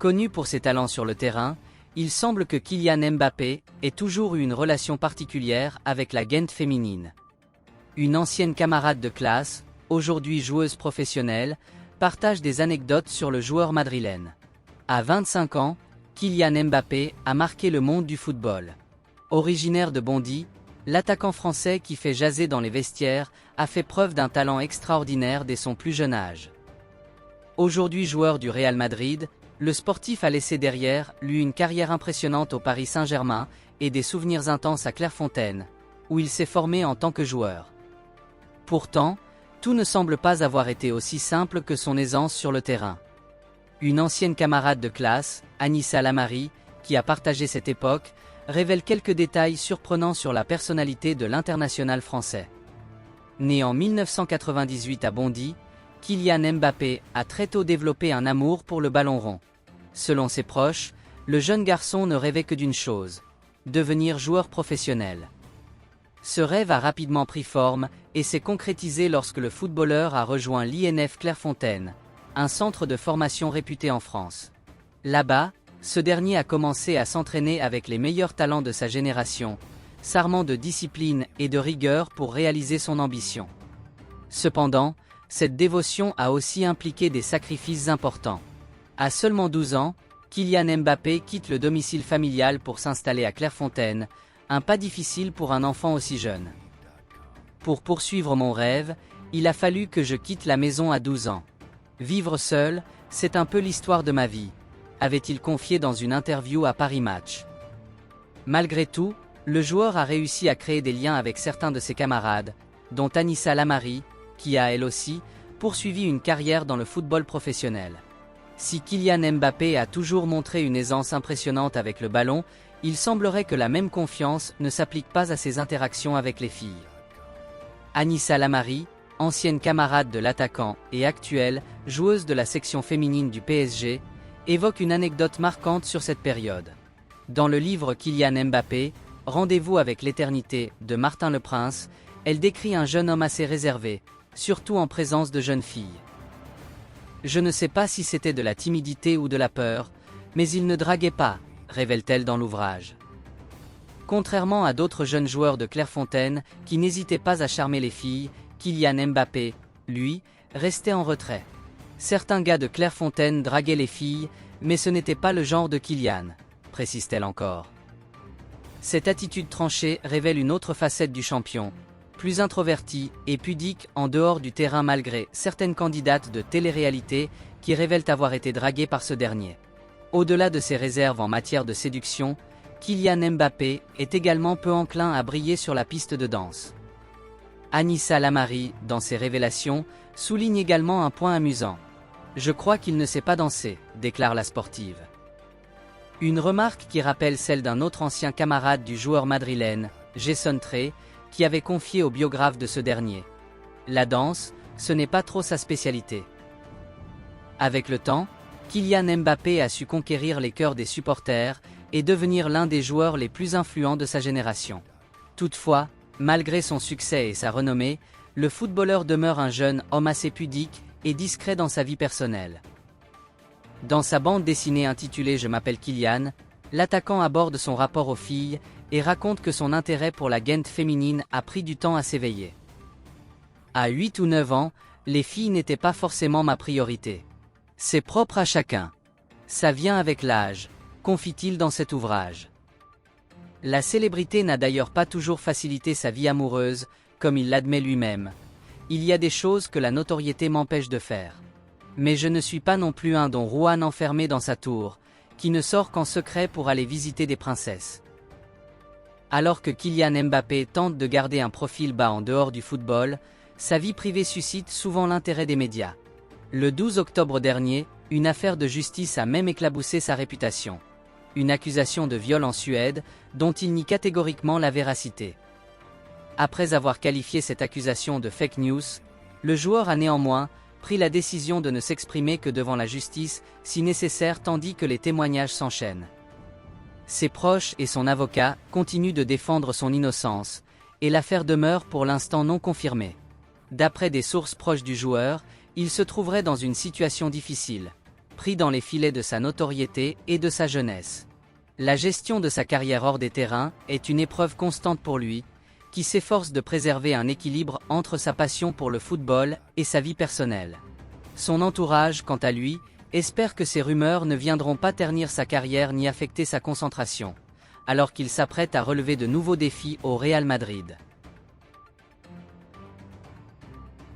Connu pour ses talents sur le terrain, il semble que Kylian Mbappé ait toujours eu une relation particulière avec la Gent féminine. Une ancienne camarade de classe, aujourd'hui joueuse professionnelle, partage des anecdotes sur le joueur madrilène. À 25 ans, Kylian Mbappé a marqué le monde du football. Originaire de Bondy, l'attaquant français qui fait jaser dans les vestiaires a fait preuve d'un talent extraordinaire dès son plus jeune âge. Aujourd'hui joueur du Real Madrid, le sportif a laissé derrière lui une carrière impressionnante au Paris Saint-Germain et des souvenirs intenses à Clairefontaine, où il s'est formé en tant que joueur. Pourtant, tout ne semble pas avoir été aussi simple que son aisance sur le terrain. Une ancienne camarade de classe, Anissa Lamari, qui a partagé cette époque, révèle quelques détails surprenants sur la personnalité de l'international français. Né en 1998 à Bondy, Kylian Mbappé a très tôt développé un amour pour le ballon rond. Selon ses proches, le jeune garçon ne rêvait que d'une chose: devenir joueur professionnel. Ce rêve a rapidement pris forme et s'est concrétisé lorsque le footballeur a rejoint l'INF Clairefontaine, un centre de formation réputé en France. Là-bas, ce dernier a commencé à s'entraîner avec les meilleurs talents de sa génération, s'armant de discipline et de rigueur pour réaliser son ambition. Cependant, cette dévotion a aussi impliqué des sacrifices importants. À seulement 12 ans, Kylian Mbappé quitte le domicile familial pour s'installer à Clairefontaine, un pas difficile pour un enfant aussi jeune. Pour poursuivre mon rêve, il a fallu que je quitte la maison à 12 ans. Vivre seul, c'est un peu l'histoire de ma vie, avait-il confié dans une interview à Paris Match. Malgré tout, le joueur a réussi à créer des liens avec certains de ses camarades, dont Anissa Lamari, qui a elle aussi poursuivi une carrière dans le football professionnel. Si Kylian Mbappé a toujours montré une aisance impressionnante avec le ballon, il semblerait que la même confiance ne s'applique pas à ses interactions avec les filles. Anissa Lamari, ancienne camarade de l'attaquant et actuelle joueuse de la section féminine du PSG, évoque une anecdote marquante sur cette période. Dans le livre Kylian Mbappé, Rendez-vous avec l'éternité de Martin Leprince, elle décrit un jeune homme assez réservé, surtout en présence de jeunes filles. Je ne sais pas si c'était de la timidité ou de la peur, mais il ne draguait pas, révèle-t-elle dans l'ouvrage. Contrairement à d'autres jeunes joueurs de Clairefontaine qui n'hésitaient pas à charmer les filles, Kylian Mbappé, lui, restait en retrait. Certains gars de Clairefontaine draguaient les filles, mais ce n'était pas le genre de Kylian, précise-t-elle encore. Cette attitude tranchée révèle une autre facette du champion, plus introverti et pudique en dehors du terrain malgré certaines candidates de télé-réalité qui révèlent avoir été draguées par ce dernier. Au-delà de ses réserves en matière de séduction, Kylian Mbappé est également peu enclin à briller sur la piste de danse. Anissa Lamari, dans ses révélations, souligne également un point amusant. « Je crois qu'il ne sait pas danser », déclare la sportive. Une remarque qui rappelle celle d'un autre ancien camarade du joueur madrilène, Jason Tré, qui avait confié au biographe de ce dernier. La danse, ce n'est pas trop sa spécialité. Avec le temps, Kylian Mbappé a su conquérir les cœurs des supporters et devenir l'un des joueurs les plus influents de sa génération. Toutefois, malgré son succès et sa renommée, le footballeur demeure un jeune homme assez pudique et discret dans sa vie personnelle. Dans sa bande dessinée intitulée Je m'appelle Kylian, l'attaquant aborde son rapport aux filles et raconte que son intérêt pour la Gent féminine a pris du temps à s'éveiller. À 8 ou 9 ans, les filles n'étaient pas forcément ma priorité. C'est propre à chacun. Ça vient avec l'âge, confie-t-il dans cet ouvrage. La célébrité n'a d'ailleurs pas toujours facilité sa vie amoureuse, comme il l'admet lui-même. Il y a des choses que la notoriété m'empêche de faire. Mais je ne suis pas non plus un Don Juan enfermé dans sa tour, qui ne sort qu'en secret pour aller visiter des princesses. Alors que Kylian Mbappé tente de garder un profil bas en dehors du football, sa vie privée suscite souvent l'intérêt des médias. Le 12 octobre dernier, une affaire de justice a même éclaboussé sa réputation. Une accusation de viol en Suède, dont il nie catégoriquement la véracité. Après avoir qualifié cette accusation de fake news, le joueur a néanmoins pris la décision de ne s'exprimer que devant la justice, si nécessaire, tandis que les témoignages s'enchaînent. Ses proches et son avocat continuent de défendre son innocence, et l'affaire demeure pour l'instant non confirmée. D'après des sources proches du joueur, il se trouverait dans une situation difficile. pris dans les filets de sa notoriété et de sa jeunesse. La gestion de sa carrière hors des terrains est une épreuve constante pour lui, qui s'efforce de préserver un équilibre entre sa passion pour le football et sa vie personnelle. Son entourage, quant à lui, espère que ces rumeurs ne viendront pas ternir sa carrière ni affecter sa concentration, alors qu'il s'apprête à relever de nouveaux défis au Real Madrid.